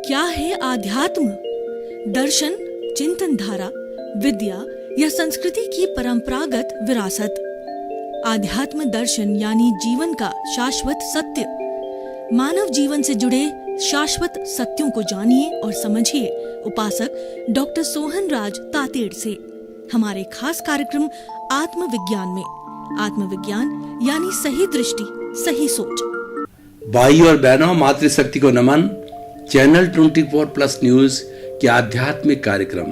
क्या है आध्यात्म? दर्शन, चिंतन धारा, विद्या या संस्कृति की परंपरागत विरासत। आध्यात्म दर्शन यानी जीवन का शाश्वत सत्य। मानव जीवन से जुड़े शाश्वत सत्यों को जानिए और समझिए उपासक डॉक्टर सोहनराज तातेड़ से हमारे खास कार्यक्रम आत्मविज्ञान में। आत्मविज्ञान यानी सही दृष्टि, सही सोच। भाइयों और बहनों, मातृशक्ति को नमन। चैनल 24+ न्यूज के आध्यात्मिक कार्यक्रम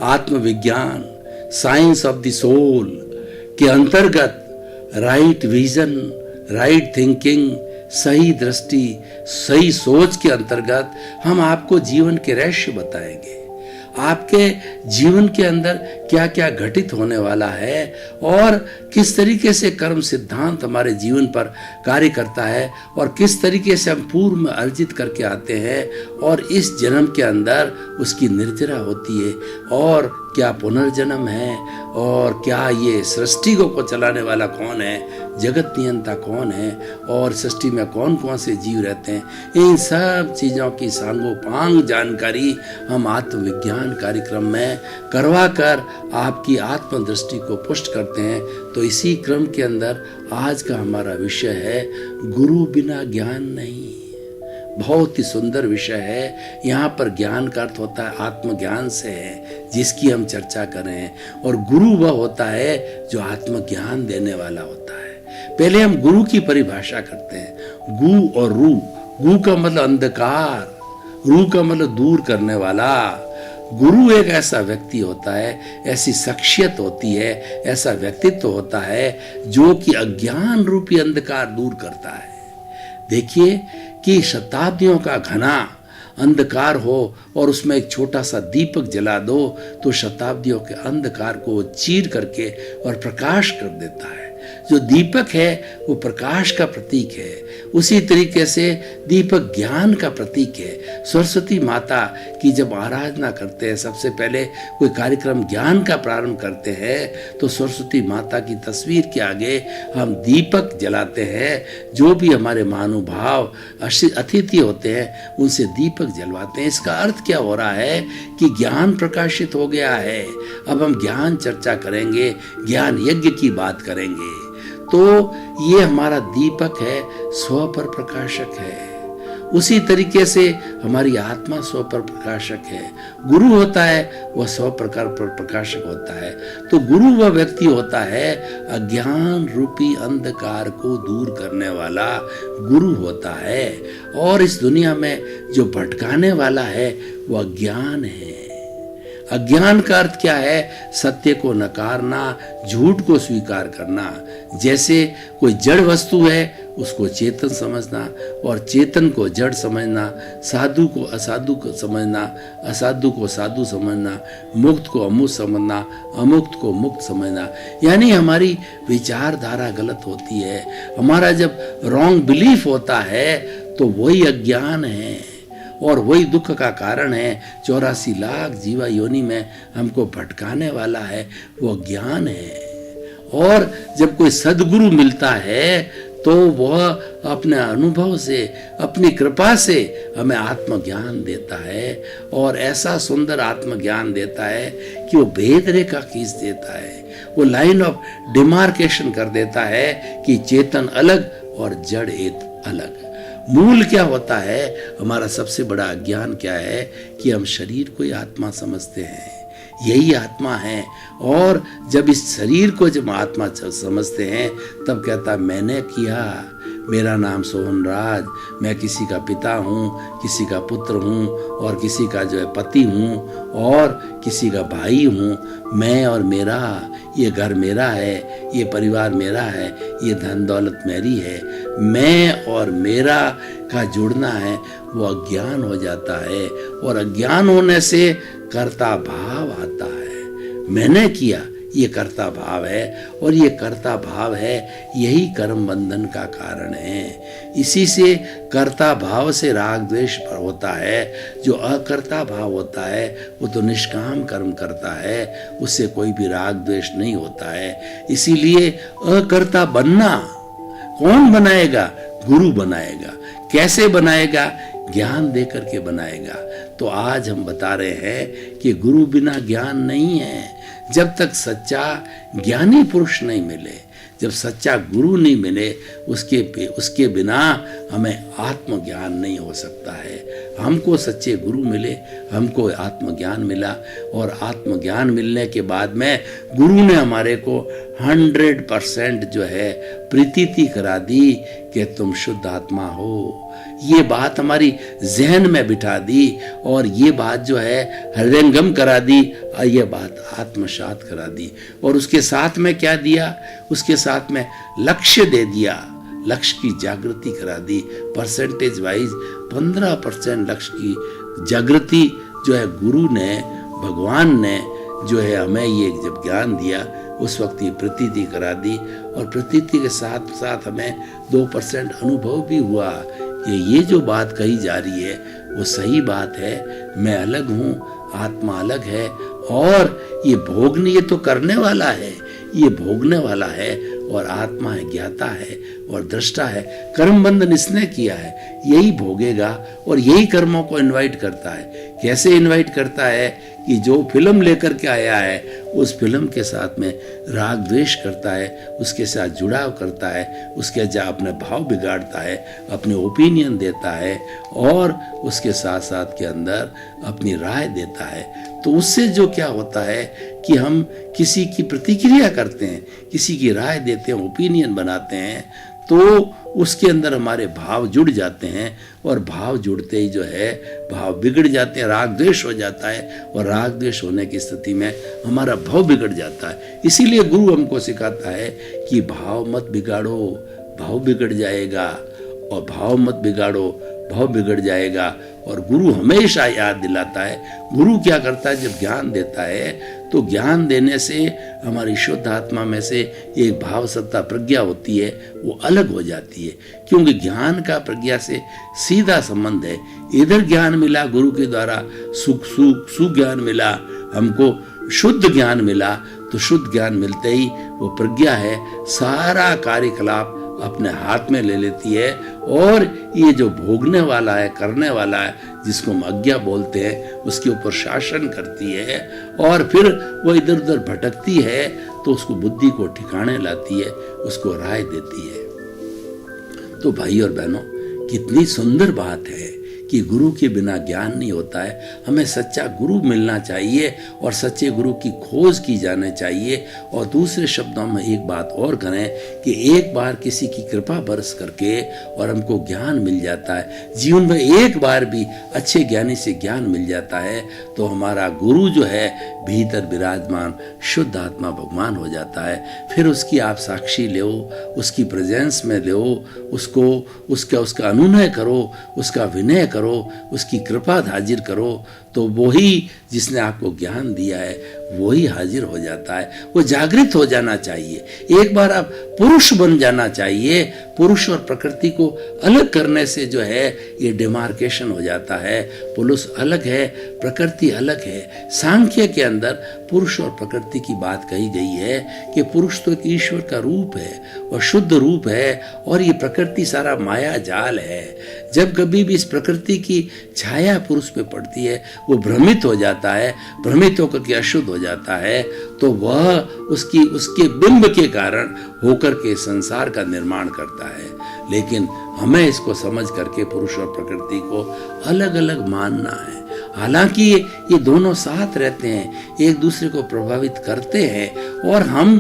आत्मविज्ञान, साइंस ऑफ द सोल के अंतर्गत राइट विजन, राइट थिंकिंग, सही दृष्टि, सही सोच के अंतर्गत हम आपको जीवन के रहस्य बताएंगे। आपके जीवन के अंदर क्या क्या घटित होने वाला है और किस तरीके से कर्म सिद्धांत हमारे जीवन पर कार्य करता है और किस तरीके से हम पूर्व में अर्जित करके आते हैं और इस जन्म के अंदर उसकी निर्जरा होती है और क्या पुनर्जन्म है और क्या ये सृष्टि को चलाने वाला कौन है, जगत नियंता कौन है और सृष्टि में कौन कौन से जीव रहते हैं, इन सब चीज़ों की सांगोपांग जानकारी हम आत्मविज्ञान कार्यक्रम में करवा कर आपकी आत्मदृष्टि को पुष्ट करते हैं। तो इसी क्रम के अंदर आज का हमारा विषय है गुरु बिना ज्ञान नहीं। बहुत ही सुंदर विषय है। यहाँ पर ज्ञान का अर्थ होता है आत्मज्ञान से है, जिसकी हम चर्चा कर रहे हैं। और गुरु वह होता है जो आत्मज्ञान देने वाला होता है। पहले हम गुरु की परिभाषा करते हैं। गु और रू। गु का मतलब अंधकार, रू का मतलब दूर करने वाला। गुरु एक ऐसा व्यक्ति होता है, ऐसी शख्सियत होती है, ऐसा व्यक्तित्व होता है जो कि अज्ञान रूपी अंधकार दूर करता है। देखिए कि शताब्दियों का घना अंधकार हो और उसमें एक छोटा सा दीपक जला दो तो शताब्दियों के अंधकार को चीर करके और प्रकाश कर देता है। जो दीपक है वो प्रकाश का प्रतीक है। उसी तरीके से दीपक ज्ञान का प्रतीक है। सरस्वती माता की जब आराधना करते हैं, सबसे पहले कोई कार्यक्रम ज्ञान का प्रारंभ करते हैं तो सरस्वती माता की तस्वीर के आगे हम दीपक जलाते हैं। जो भी हमारे महानुभाव अतिथि होते हैं उनसे दीपक जलवाते हैं। इसका अर्थ क्या हो रहा है कि ज्ञान प्रकाशित हो गया है। अब हम ज्ञान चर्चा करेंगे, ज्ञान यज्ञ की बात करेंगे। तो ये हमारा दीपक है, स्व पर प्रकाशक है। उसी तरीके से हमारी आत्मा स्व पर प्रकाशक है। गुरु होता है वह स्व प्रकार पर प्रकाशक होता है। तो गुरु वह व्यक्ति होता है अज्ञान रूपी अंधकार को दूर करने वाला गुरु होता है। और इस दुनिया में जो भटकाने वाला है वह अज्ञान है। अज्ञान का अर्थ क्या है? सत्य को नकारना, झूठ को स्वीकार करना। जैसे कोई जड़ वस्तु है उसको चेतन समझना और चेतन को जड़ समझना, साधु को असाधु को समझना, असाधु को साधु समझना, मुक्त को अमुक्त समझना, अमुक्त को मुक्त समझना। यानी हमारी विचारधारा गलत होती है। हमारा जब रॉन्ग बिलीफ होता है तो वही अज्ञान है और वही दुख का कारण है। 84 लाख जीवा योनि में हमको भटकाने वाला है वो ज्ञान है। और जब कोई सद्गुरु मिलता है तो वह अपने अनुभव से, अपनी कृपा से हमें आत्मज्ञान देता है और ऐसा सुंदर आत्मज्ञान देता है कि वो भेद रेखा खींच देता है। वो लाइन ऑफ डिमार्केशन कर देता है कि चेतन अलग और जड़ एक अलग। मूल क्या होता है? हमारा सबसे बड़ा अज्ञान क्या है कि हम शरीर को ही आत्मा समझते हैं। यही आत्मा है। और जब इस शरीर को जब आत्मा समझते हैं तब कहता मैंने किया, मेरा नाम सोहनराज, मैं किसी का पिता हूँ, किसी का पुत्र हूँ और किसी का जो है पति हूँ और किसी का भाई हूँ। मैं और मेरा, ये घर मेरा है, ये परिवार मेरा है, ये धन दौलत मेरी है। मैं और मेरा का जुड़ना है वो अज्ञान हो जाता है और अज्ञान होने से कर्ता भाव आता है। मैंने किया, ये कर्ता भाव है और ये कर्ता भाव है यही कर्म बंधन का कारण है। इसी से कर्ता भाव से राग द्वेष पर होता है। जो अकर्ता भाव होता है वो तो निष्काम कर्म करता है, उससे कोई भी राग द्वेष नहीं होता है। इसीलिए अकर्ता बनना कौन बनाएगा? गुरु बनाएगा। कैसे बनाएगा? ज्ञान दे करके बनाएगा। तो आज हम बता रहे हैं कि गुरु बिना ज्ञान नहीं है। जब तक सच्चा ज्ञानी पुरुष नहीं मिले, जब सच्चा गुरु नहीं मिले, उसके बिना हमें आत्मज्ञान नहीं हो सकता है। हमको सच्चे गुरु मिले, हमको आत्मज्ञान मिला, और आत्मज्ञान मिलने के बाद में गुरु ने हमारे को 100% जो है प्रतीति करा दी कि तुम शुद्ध आत्मा हो। ये बात हमारी जहन में बिठा दी, और ये बात जो है हृदयंगम करा दी, और ये बात आत्मसात करा दी। और उसके साथ में क्या दिया? उसके साथ में लक्ष्य दे दिया, लक्ष्य की जागृति करा दी। परसेंटेज वाइज 15% लक्ष्य की जागृति जो है गुरु ने, भगवान ने जो है हमें ये जब ज्ञान दिया, उस वक्त ये प्रतीति करा दी। और प्रतीति के साथ साथ हमें 2% अनुभव भी हुआ कि ये जो बात कही जा रही है वो सही बात है। मैं अलग हूँ, आत्मा अलग है, और ये भोगने, ये तो करने वाला है, ये भोगने वाला है, और आत्मा है, ज्ञाता है और दृष्टा है। कर्म बंधन इसने किया है, यही भोगेगा, और यही कर्मों को इनवाइट करता है। कैसे इनवाइट करता है कि जो फिल्म लेकर के आया है, उस फिल्म के साथ में राग द्वेष करता है, उसके साथ जुड़ाव करता है, उसके जा अपने भाव बिगाड़ता है, अपने ओपिनियन देता है, और उसके साथ साथ के अंदर अपनी राय देता है। तो उससे जो क्या होता है कि हम किसी की प्रतिक्रिया करते हैं, किसी की राय देते हैं, ओपिनियन बनाते हैं, तो उसके अंदर हमारे भाव जुड़ जाते हैं, और भाव जुड़ते ही जो है भाव बिगड़ जाते हैं, राग द्वेष हो जाता है, और राग द्वेष होने की स्थिति में हमारा भाव बिगड़ जाता है। इसीलिए गुरु हमको सिखाता है कि भाव मत बिगाड़ो, भाव बिगड़ जाएगा, और भाव मत बिगाड़ो, भाव बिगड़ जाएगा। और गुरु हमेशा याद दिलाता है। गुरु क्या करता है? जब ज्ञान देता है तो ज्ञान देने से हमारी शुद्ध आत्मा में से एक भाव सत्ता प्रज्ञा होती है, वो अलग हो जाती है, क्योंकि ज्ञान का प्रज्ञा से सीधा संबंध है। इधर ज्ञान मिला गुरु के द्वारा, सुज्ञान मिला हमको, शुद्ध ज्ञान मिला, तो शुद्ध ज्ञान मिलते ही वो प्रज्ञा है सारा कार्यकलाप अपने हाथ में ले लेती है, और ये जो भोगने वाला है, करने वाला है, जिसको हम अज्ञा बोलते हैं, उसके ऊपर शासन करती है, और फिर वो इधर उधर भटकती है, तो उसको बुद्धि को ठिकाने लाती है, उसको राय देती है। तो भाई और बहनों, कितनी सुंदर बात है कि गुरु के बिना ज्ञान नहीं होता है। हमें सच्चा गुरु मिलना चाहिए, और सच्चे गुरु की खोज की जानी चाहिए। और दूसरे शब्दों में एक बात और करें कि एक बार किसी की कृपा बरस करके और हमको ज्ञान मिल जाता है, जीवन में एक बार भी अच्छे ज्ञानी से ज्ञान मिल जाता है, तो हमारा गुरु जो है भीतर विराजमान शुद्ध आत्मा भगवान हो जाता है। फिर उसकी आप साक्षी लो, उसकी प्रेजेंस में लो, उसका अनुनय करो, उसका विनय करो, उसकी कृपा हाजिर करो, तो वही जिसने आपको ज्ञान दिया है वही हाजिर हो जाता है। वो जागृत हो जाना चाहिए। एक बार आप पुरुष बन जाना चाहिए। पुरुष और प्रकृति को अलग करने से जो है ये डिमार्केशन हो जाता है। पुरुष अलग है, प्रकृति अलग है। सांख्य के अंदर पुरुष और प्रकृति की बात कही गई है कि पुरुष तो एक ईश्वर का रूप है और शुद्ध रूप है, और ये प्रकृति सारा माया जाल है। जब कभी भी इस प्रकृति की छाया पुरुष पे पड़ती है, वो भ्रमित हो जाता है, भ्रमित होकर के अशुद्ध हो जाता है, तो वह उसके बिंब के कारण होकर के संसार का निर्माण करता है। लेकिन हमें इसको समझ करके पुरुष और प्रकृति को अलग अलग मानना है। हालांकि ये दोनों साथ रहते हैं, एक दूसरे को प्रभावित करते हैं, और हम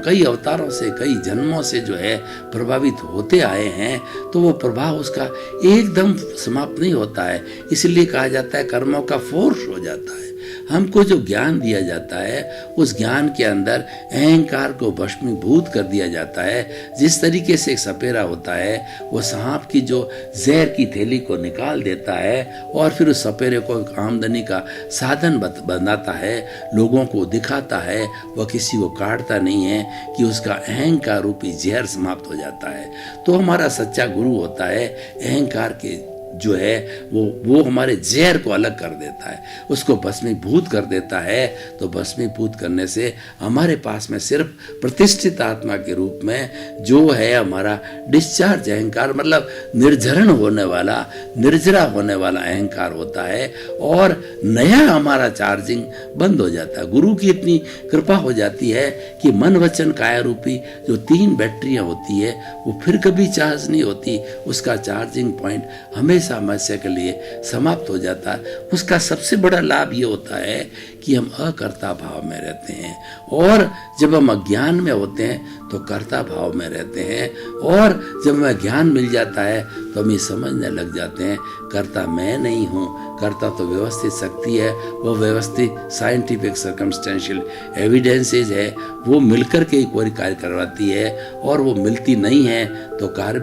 कई अवतारों से, कई जन्मों से जो है प्रभावित होते आए हैं, तो वो प्रभाव उसका एकदम समाप्त नहीं होता है। इसलिए कहा जाता है कर्मों का फोर्स हो जाता है। हमको जो ज्ञान दिया जाता है, उस ज्ञान के अंदर अहंकार को भस्मीभूत कर दिया जाता है। जिस तरीके से एक सपेरा होता है, वो सांप की जो जहर की थैली को निकाल देता है, और फिर उस सपेरे को आमदनी का साधन बनाता है, लोगों को दिखाता है, वह किसी को काटता नहीं है, कि उसका अहंकार रूपी जहर समाप्त हो जाता है। तो हमारा सच्चा गुरु होता है अहंकार के जो है वो हमारे जहर को अलग कर देता है, उसको भस्मीभूत कर देता है। तो भस्मीभूत करने से हमारे पास में सिर्फ प्रतिष्ठित आत्मा के रूप में जो है हमारा डिस्चार्ज अहंकार, मतलब निर्जरण होने वाला, निर्जरा होने वाला अहंकार होता है, और नया हमारा चार्जिंग बंद हो जाता है। गुरु की इतनी कृपा हो जाती है कि मन वचन काया रूपी जो 3 बैटरियां होती है वो फिर कभी चार्ज नहीं होती, उसका चार्जिंग पॉइंट हमेशा हमेशा के लिए समाप्त हो जाता है। उसका सबसे बड़ा लाभ ये होता है कि हम अकर्ता भाव में रहते हैं, और जब हम अज्ञान में होते हैं तो कर्ता भाव में रहते हैं, और जब हमें ज्ञान मिल जाता है तो हम ये समझने लग जाते हैं कर्ता मैं नहीं हूँ, कर्ता तो व्यवस्थित शक्ति है, वो व्यवस्थित साइंटिफिक सर्कमस्टेंशियल एविडेंसेस है, वो मिलकर के कोई कार्य करवाती है, और वो मिलती नहीं है तो कार्य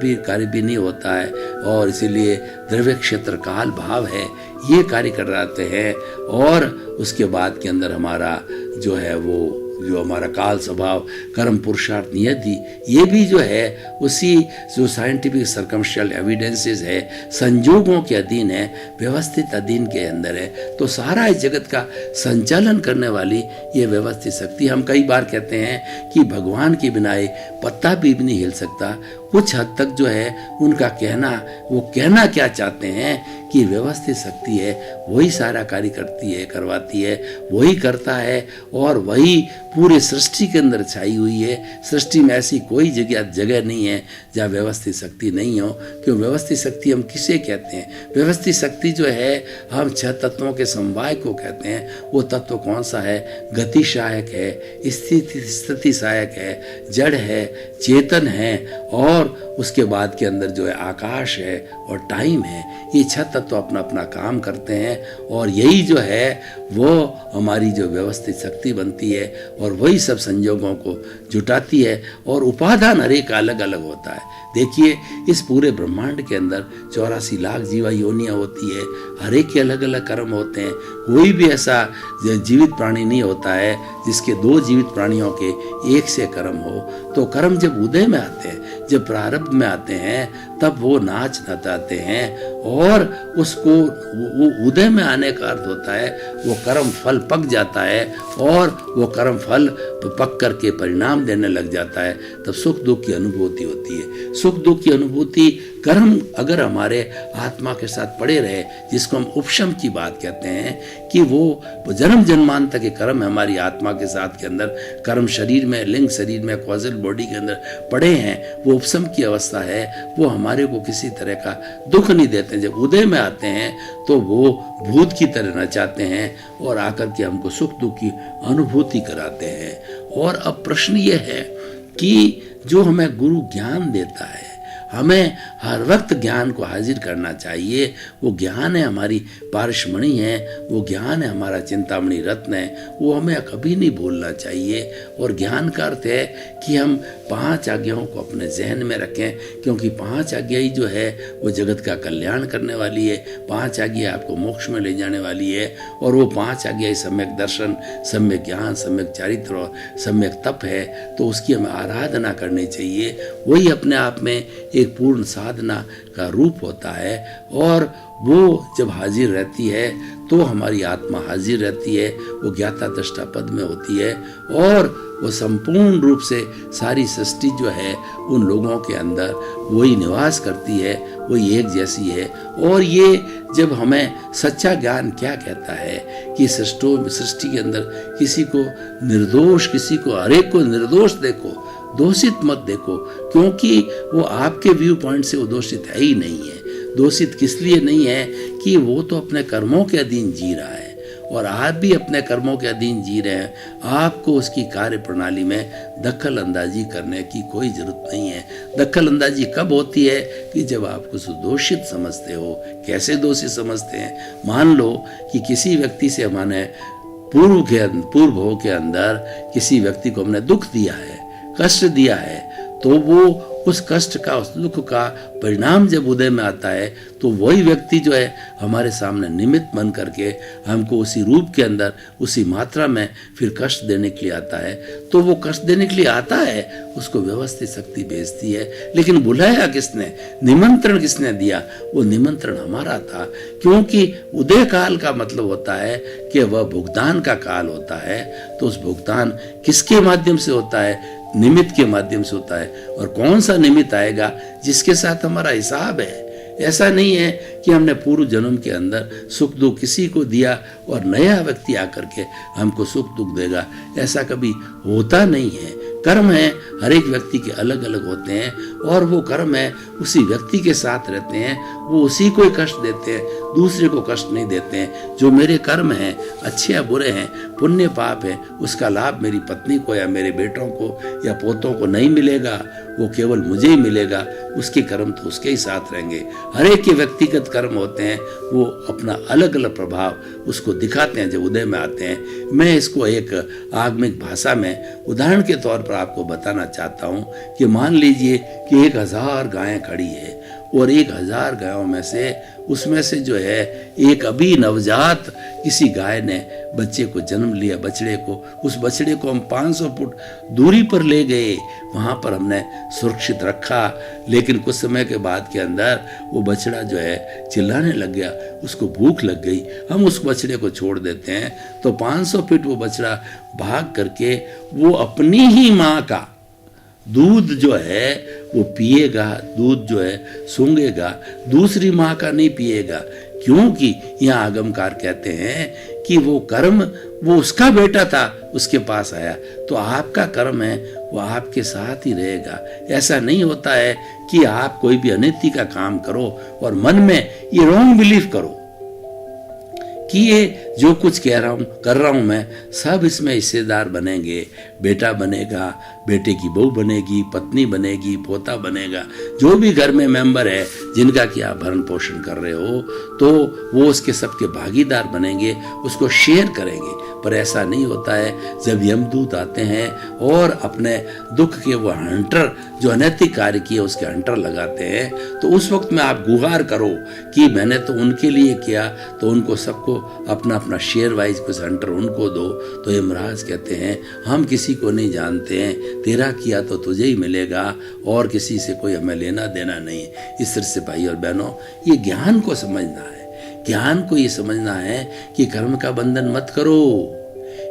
भी नहीं होता है। और इसीलिए द्रव्य क्षेत्र काल भाव है, ये कार्य करवाते हैं, और उसके बाद के अंदर हमारा जो है वो जो हमारा काल स्वभाव कर्म पुरुषार्थ नियति, ये भी जो है उसी जो साइंटिफिक सर्कमस्टेंशियल एविडेंसेस है, संजोगों के अधीन है, व्यवस्थित अधीन के अंदर है। तो सारा इस जगत का संचालन करने वाली ये व्यवस्थित शक्ति, हम कई बार कहते हैं कि भगवान के बिना ये पत्ता भी नहीं हिल सकता। कुछ हद तक जो है उनका कहना, वो कहना क्या चाहते हैं कि व्यवस्थित शक्ति है, वही सारा कार्य करती है, करवाती है, वही करता है, और वही पूरे सृष्टि के अंदर छाई हुई है। सृष्टि में ऐसी कोई जगह नहीं है जहाँ व्यवस्थित शक्ति नहीं हो। क्यों व्यवस्थित शक्ति हम किसे कहते हैं? व्यवस्थित शक्ति जो है हम 6 तत्वों के समवाय को कहते हैं। वो तत्व कौन सा है? गति सहायक है, स्थिति सहायक है, जड़ है, चेतन है, और उसके बाद के अंदर जो है आकाश है और टाइम है। ये 6 तत्व अपना अपना काम करते हैं, और यही जो है वो हमारी जो व्यवस्थित शक्ति बनती है, और वही सब संयोगों को जुटाती है। और उपादान हर एक अलग अलग होता है। देखिए इस पूरे ब्रह्मांड के अंदर 84 लाख जीवा योनियां होती है, हर एक के अलग अलग कर्म होते हैं। कोई भी ऐसा जीवित प्राणी नहीं होता है जिसके 2 जीवित प्राणियों के एक से कर्म हो। तो कर्म जब उदय में आते हैं, जब प्रारब्ध में आते हैं, तब वो नाच नचाते हैं, और उसको वो उदय में आने का अर्थ होता है वो कर्म फल पक जाता है, और वो कर्म फल पक करके परिणाम देने लग जाता है। तब सुख दुख की अनुभूति होती है। सुख दुख की अनुभूति कर्म अगर हमारे आत्मा के साथ पड़े रहे, जिसको हम उपशम की बात कहते हैं, कि वो जन्म जन्मांतर के कर्म हमारी आत्मा के साथ के अंदर कर्म शरीर में, लिंग शरीर में, कॉजल बॉडी के अंदर पड़े हैं, वो उपशम की अवस्था है। वो हमारे को किसी तरह का दुख नहीं देते। जब उदय में आते हैं तो वो भूत की तरह नचाते हैं, और आकर के हमको सुख दुख की अनुभूति कराते हैं। और अब प्रश्न ये है कि जो हमें गुरु ज्ञान देता है, हमें हर वक्त ज्ञान को हाजिर करना चाहिए। वो ज्ञान है हमारी पारसमणि है, वो ज्ञान है हमारा चिंतामणि रत्न है, वो हमें कभी नहीं भूलना चाहिए। और ज्ञान का अर्थ है कि हम 5 आज्ञाओं को अपने जहन में रखें, क्योंकि 5 आज्ञा ही जो है वो जगत का कल्याण करने वाली है। 5 आज्ञा आपको मोक्ष में ले जाने वाली है, और वो 5 आज्ञा सम्यक दर्शन, सम्यक ज्ञान, सम्यक चारित्र और सम्यक तप है। तो उसकी हमें आराधना करनी चाहिए। वही अपने आप में एक पूर्ण साधना का रूप होता है, और वो जब हाजिर रहती है तो हमारी आत्मा हाजिर रहती है। वो ज्ञाता दृष्टा पद में होती है, और वो संपूर्ण रूप से सारी सृष्टि जो है उन लोगों के अंदर वही निवास करती है, वही एक जैसी है। और ये जब हमें सच्चा ज्ञान क्या कहता है कि सृष्टि के अंदर किसी को निर्दोष, किसी को हरेक को निर्दोष देखो, दोषित मत देखो, क्योंकि वो आपके व्यू पॉइंट से वो दोषित है ही नहीं है। दोषित किस लिए नहीं है कि वो तो अपने कर्मों के अधीन जी रहा है, और आप भी अपने कर्मों के अधीन जी रहे हैं। आपको उसकी कार्य प्रणाली में दखल अंदाजी करने की कोई जरूरत नहीं है। दखल अंदाजी कब होती है? कि जब आप कुछ दोषित समझते हो। कैसे दोषित समझते हैं? मान लो कि किसी व्यक्ति से हमने पूर्व हो के अंदर किसी व्यक्ति को हमने दुख दिया है, कष्ट दिया है, तो वो उस कष्ट का, उस दुख का परिणाम जब उदय में आता है तो वही व्यक्ति जो है हमारे सामने निमित्त बन करके हमको उसी रूप के अंदर, उसी मात्रा में फिर कष्ट देने के लिए आता है। तो वो कष्ट देने के लिए आता है, उसको व्यवस्थित शक्ति भेजती है, लेकिन बुलाया किसने, निमंत्रण किसने दिया? वो निमंत्रण हमारा था, क्योंकि उदय काल का मतलब होता है कि वह भुगतान का काल होता है। तो उस भुगतान किसके माध्यम से होता है? निमित्त के माध्यम से होता है। और कौन सा निमित्त आएगा? जिसके साथ हमारा हिसाब है। ऐसा नहीं है कि हमने पूर्व जन्म के अंदर सुख दुख किसी को दिया और नया व्यक्ति आकर के हमको सुख दुख देगा, ऐसा कभी होता नहीं है। कर्म है, हर एक व्यक्ति के अलग अलग होते हैं, और वो कर्म है उसी व्यक्ति के साथ रहते हैं, वो उसी को कष्ट देते हैं, दूसरे को कष्ट नहीं देते हैं। जो मेरे कर्म हैं, अच्छे या बुरे हैं, पुण्य पाप है, उसका लाभ मेरी पत्नी को या मेरे बेटों को या पोतों को नहीं मिलेगा, वो केवल मुझे ही मिलेगा। उसके कर्म तो उसके ही साथ रहेंगे। हर एक के व्यक्तिगत कर्म होते हैं, वो अपना अलग अलग प्रभाव उसको दिखाते हैं जब उदय में आते हैं। मैं इसको एक आगमिक भाषा में उदाहरण के तौर पर आपको बताना चाहता हूँ कि मान लीजिए कि 1000 गायें खड़ी है, और 1000 गायों में से उसमें से जो है एक अभी नवजात किसी गाय ने बच्चे को जन्म लिया, बछड़े को, उस बछड़े को हम 500 फुट दूरी पर ले गए, वहाँ पर हमने सुरक्षित रखा। लेकिन कुछ समय के बाद के अंदर वो बछड़ा जो है चिल्लाने लग गया, उसको भूख लग गई। हम उस बछड़े को छोड़ देते हैं तो 500 फीट वो बछड़ा भाग करके वो अपनी ही माँ का दूध जो है वो पिएगा, दूध जो है सूंघेगा, दूसरी माँ का नहीं पिएगा। क्योंकि यहाँ आगमकार कहते हैं कि वो कर्म, वो उसका बेटा था, उसके पास आया, तो आपका कर्म है वो आपके साथ ही रहेगा। ऐसा नहीं होता है कि आप कोई भी अनैति का काम करो और मन में ये रॉन्ग बिलीफ करो कि ये जो कुछ कह रहा हूँ, कर रहा हूँ मैं, सब इसमें हिस्सेदार बनेंगे। बेटा बनेगा, बेटे की बहू बनेगी, पत्नी बनेगी, पोता बनेगा, जो भी घर में मेंबर है जिनका कि आप भरण पोषण कर रहे हो, तो वो उसके सबके भागीदार बनेंगे, उसको शेयर करेंगे। पर ऐसा नहीं होता है। जब यमदूत आते हैं और अपने दुख के वो हंटर, जो अनैतिक कार्य किए उसके हंटर लगाते हैं, तो उस वक्त में आप गुहार करो कि मैंने तो उनके लिए किया, तो उनको सबको अपना अपना शेयर वाइज कुछ हंटर उनको दो। तो यमराज कहते हैं हम किसी को नहीं जानते हैं, तेरा किया तो तुझे ही मिलेगा, और किसी से कोई हमें लेना देना नहीं। इस तरह से भाई और बहनों, ये ज्ञान को समझना है। ज्ञान को ये समझना है कि कर्म का बंधन मत करो।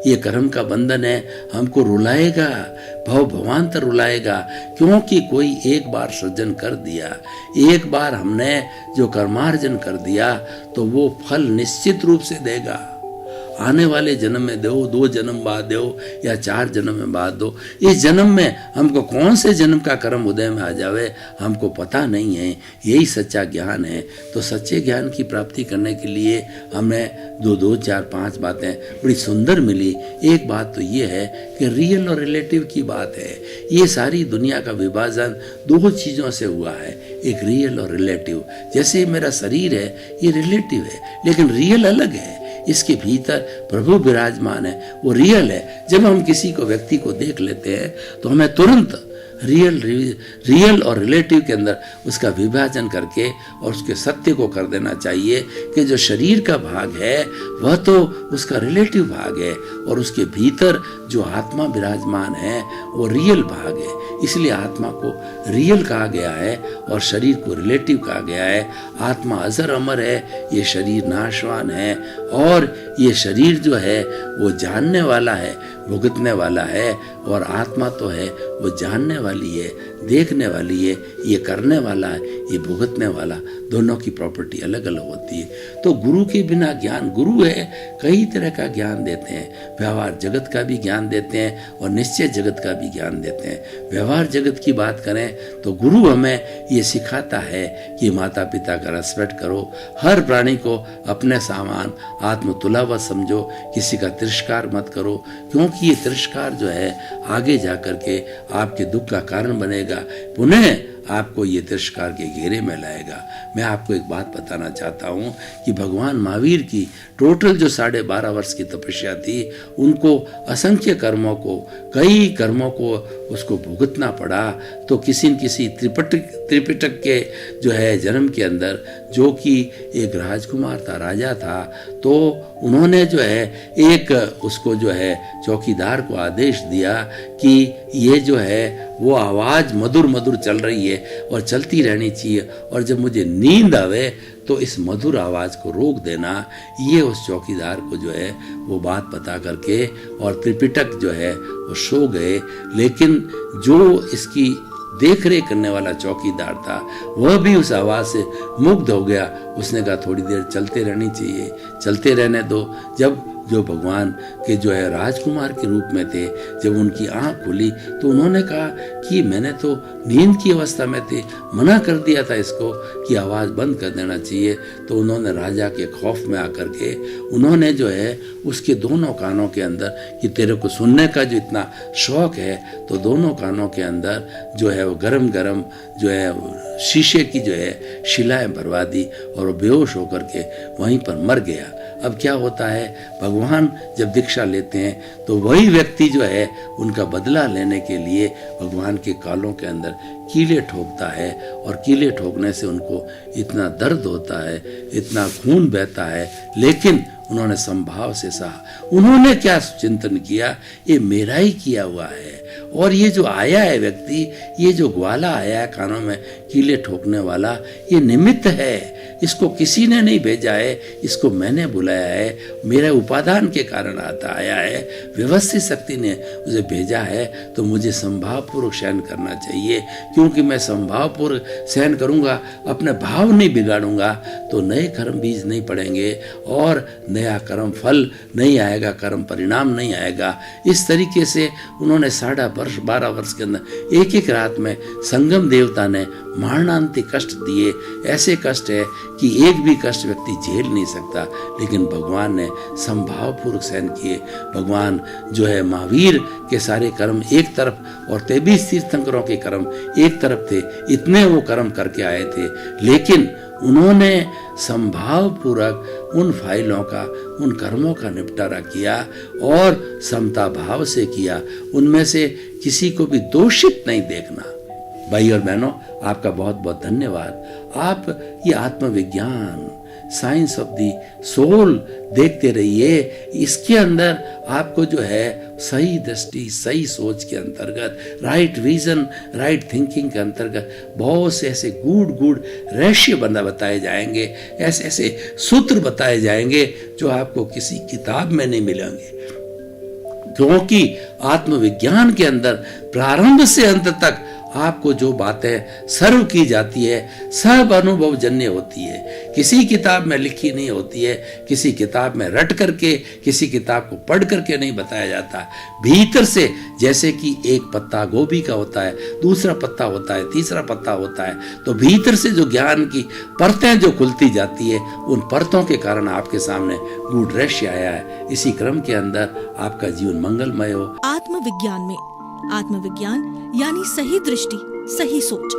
ये कर्म का बंधन है, हमको रुलाएगा, भवांतर रुलाएगा। क्योंकि कोई एक बार सृजन कर दिया, एक बार हमने जो कर्मार्जन कर दिया, तो वो फल निश्चित रूप से देगा। आने वाले जन्म में दो, 2 जन्म बाद दो, या 4 जन्म में बाद दो। इस जन्म में हमको कौन से जन्म का कर्म उदय में आ जावे हमको पता नहीं है। यही सच्चा ज्ञान है। तो सच्चे ज्ञान की प्राप्ति करने के लिए हमें 2, 4, 5 बातें बड़ी सुंदर मिली। एक बात तो ये है कि रियल और रिलेटिव की बात है। ये सारी दुनिया का विभाजन 2 चीज़ों से हुआ है, एक रियल और रिलेटिव। जैसे मेरा शरीर है, ये रिलेटिव है, लेकिन रियल अलग है। इसके भीतर प्रभु विराजमान है, वो रियल है। जब हम किसी को, व्यक्ति को देख लेते हैं तो हमें तुरंत रियल और रिलेटिव के अंदर उसका विभाजन करके और उसके सत्य को कर देना चाहिए कि जो शरीर का भाग है वह तो उसका रिलेटिव भाग है, और उसके भीतर जो आत्मा विराजमान है वो रियल भाग है। इसलिए आत्मा को रियल कहा गया है और शरीर को रिलेटिव कहा गया है। आत्मा अजर अमर है, ये शरीर नाशवान है, और ये शरीर जो है वो जानने वाला है, भुगतने वाला है, और आत्मा तो है वो जानने वाली है, देखने वाली है, ये करने वाला है, ये भुगतने वाला। दोनों की प्रॉपर्टी अलग अलग होती है। तो गुरु के बिना ज्ञान, गुरु है कई तरह का ज्ञान देते हैं। व्यवहार जगत का भी ज्ञान देते हैं और निश्चय जगत का भी ज्ञान देते हैं। व्यवहार जगत की बात करें तो गुरु हमें ये सिखाता है कि माता पिता का रेस्पेक्ट करो, हर प्राणी को अपने सामान आत्म तुलावत समझो, किसी का तिरस्कार मत करो, क्योंकि ये तिरस्कार जो है आगे जाकर के आपके दुख का कारण बनेगा। पुनः आपको ये तिरस्कार के घेरे में लाएगा। मैं आपको एक बात बताना चाहता हूँ कि भगवान महावीर की टोटल जो 12.5 वर्ष की तपस्या थी, उनको असंख्य कर्मों को, कई कर्मों को उसको भुगतना पड़ा। तो किसी न किसी त्रिपिटक के जो है जन्म के अंदर, जो कि एक राजकुमार था, राजा था, तो उन्होंने जो है एक उसको जो है चौकीदार को आदेश दिया कि ये जो है वो आवाज़ मधुर मधुर चल रही है और चलती रहनी चाहिए, और जब मुझे नींद आवे तो इस मधुर आवाज़ को रोक देना। ये उस चौकीदार को जो है वो बात बता करके और त्रिपिटक जो है वो सो गए। लेकिन जो इसकी देख रेख करने वाला चौकीदार था, वह भी उस आवाज़ से मुग्ध हो गया। उसने कहा थोड़ी देर चलते रहनी चाहिए, चलते रहने दो। जब जो भगवान के जो है राजकुमार के रूप में थे, जब उनकी आंख खुली तो उन्होंने कहा कि मैंने तो नींद की अवस्था में थे, मना कर दिया था इसको कि आवाज़ बंद कर देना चाहिए। तो उन्होंने राजा के खौफ में आकर के उन्होंने जो है उसके दोनों कानों के अंदर, कि तेरे को सुनने का जो इतना शौक है, तो दोनों कानों के अंदर जो है वो गरम गरम जो है शीशे की जो है शिलाएं भरवा दी और वो बेहोश होकर के वहीं पर मर गया। अब क्या होता है, भगवान जब दीक्षा लेते हैं तो वही व्यक्ति जो है उनका बदला लेने के लिए भगवान के कालों के अंदर कीले ठोकता है, और कीले ठोकने से उनको इतना दर्द होता है, इतना खून बहता है, लेकिन उन्होंने संभाव से सहा। उन्होंने क्या चिंतन किया, ये मेरा ही किया हुआ है, और ये जो आया है व्यक्ति, ये जो ग्वाला आया है कानों में कीले ठोकने वाला, ये निमित्त है, इसको किसी ने नहीं भेजा है, इसको मैंने बुलाया है, मेरे उपादान के कारण आता आया है, व्यवस्थित शक्ति ने उसे भेजा है। तो मुझे संभावपूर्वक सहन करना चाहिए, क्योंकि मैं संभावपूर्वक सहन करूंगा, अपने भाव नहीं बिगाड़ूंगा, तो नए कर्म बीज नहीं पड़ेंगे और नया कर्म फल नहीं आएगा, कर्म परिणाम नहीं आएगा। इस तरीके से उन्होंने 12.5 वर्ष के अंदर एक एक रात में संगम देवता ने मरणांतिक कष्ट दिए। ऐसे कष्ट है कि एक भी कष्ट व्यक्ति झेल नहीं सकता, लेकिन भगवान ने संभावपूर्वक सहन किए। भगवान जो है महावीर के सारे कर्म एक तरफ और 23 तीर्थंकरों के कर्म एक तरफ थे, इतने वो कर्म करके आए थे, लेकिन उन्होंने संभावपूर्वक उन फाइलों का, उन कर्मों का निपटारा किया और समता भाव से किया। उनमें से किसी को भी दोषित नहीं देखना। भाई और बहनों, आपका बहुत बहुत धन्यवाद। आप ये आत्मविज्ञान, साइंस ऑफ दी सोल देखते रहिए। इसके अंदर आपको जो है सही दृष्टि, सही सोच के अंतर्गत, राइट विजन, राइट थिंकिंग के अंतर्गत बहुत से ऐसे गूढ़ रहस्य बताए जाएंगे, ऐसे ऐसे सूत्र बताए जाएंगे जो आपको किसी किताब में नहीं मिलेंगे। क्योंकि आत्मविज्ञान के अंदर प्रारंभ से अंत तक आपको जो बातें सर्व की जाती है, सब अनुभवजन्य होती है, किसी किताब में लिखी नहीं होती है, किसी किताब में रट करके, किसी किताब को पढ़ करके नहीं बताया जाता। भीतर से, जैसे कि एक पत्ता गोभी का होता है, दूसरा पत्ता होता है, तीसरा पत्ता होता है, तो भीतर से जो ज्ञान की परतें जो खुलती जाती है, उन परतों के कारण आपके सामने गूढ़ रहस्य आया है। इसी क्रम के अंदर आपका जीवन मंगलमय हो। आत्मविज्ञान में आत्मविज्ञान यानी सही दृष्टि, सही सोच।